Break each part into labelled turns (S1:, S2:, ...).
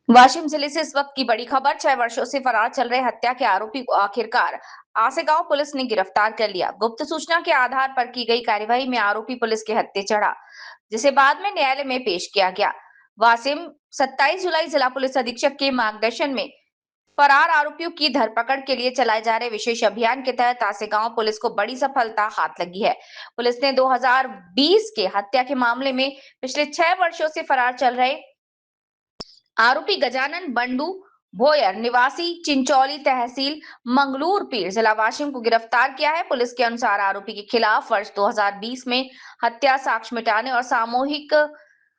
S1: वाशिम जिले से इस वक्त की बड़ी खबर। 6 वर्षों से फरार चल रहे हत्या के आरोपी को आखिरकार आसेगांव पुलिस ने गिरफ्तार कर लिया। गुप्त सूचना के आधार पर की गई कार्यवाही में आरोपी पुलिस के हत्थे चढ़ा, जिसे बाद में न्यायालय में पेश किया गया। वाशिम 27 जुलाई जिला पुलिस अधीक्षक के मार्गदर्शन में फरार आरोपियों की धरपकड़ के लिए चलाए जा रहे विशेष अभियान के तहत आसेगांव पुलिस को बड़ी सफलता हाथ लगी है। पुलिस ने 2020 के हत्या के मामले में पिछले 6 वर्षों से फरार चल रहे आरोपी गजानन बंडू भोयर निवासी चिंचौली तहसील मंगलूर पीर जिला वाशिम को गिरफ्तार किया है। पुलिस के अनुसार आरोपी के खिलाफ वर्ष 2020 में हत्या, साक्ष्य मिटाने और सामूहिक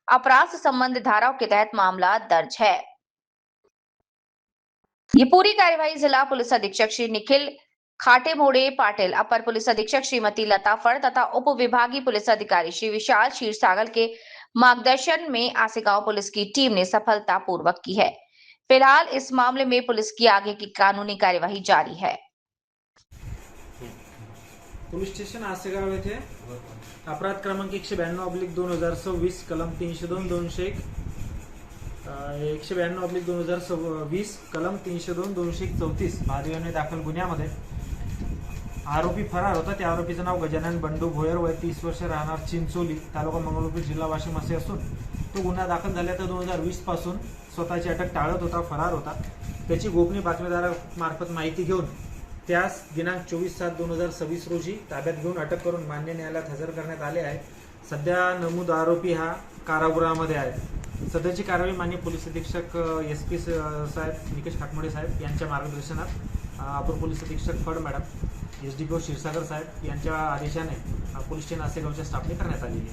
S1: अपराध से संबंधित धाराओं के तहत मामला दर्ज है। ये पूरी कार्यवाही जिला पुलिस अधीक्षक श्री निखिल खाटेमोड़े पाटिल, अपर पुलिस अधीक्षक श्रीमती लता फर तथा उप विभागीय पुलिस अधिकारी श्री विशाल क्षीरसागर के मार्गदर्शन में आसेगांव पुलिस की टीम ने सफलता पूर्वक की है। फिलहाल इस मामले में पुलिस की आगे की कानूनी कार्यवाही जारी है।
S2: पोलीस स्टेशन आसेगाव येथे अपराध क्रमांक 192/2026 कलम 302/201 192/2020 कलम 302/234 भादव्याने दाखल गुन्ह्यामध्ये आरोपी फरार होता। त्या आरोपीचं नाव गजानन बंडू भोयर, वय 30 वर्ष, राहणार चिंचोली, तालुका मंगळूर, जिल्हा वाशिम असे असून तो गुन्हा दाखल झाल्यानंतर 2020 पासून स्वतःची अटक टाळत होता, फरार होता। त्याची गोपनीय बातमीदारामार्फत माहिती घेऊन त्यास दिनांक 24/7/2026 रोजी ताब्यात घेऊन अटक करून मान्य न्यायालयात हजर करण्यात आले आहे। सध्या नमूद आरोपी हा कारागृहामध्ये आहे। सध्याची कारवाई माननीय पोलीस अधीक्षक SP साहेब निकेश खाटमोडे साहेब यांच्या मार्गदर्शनात अपर पोलीस अधीक्षक फड मॅडम, SDPO क्षीरसागर साहेब यांच्या आदेशाने पोलीस स्टेशन आसेगावच्या स्टाफने करण्यात आली आहे।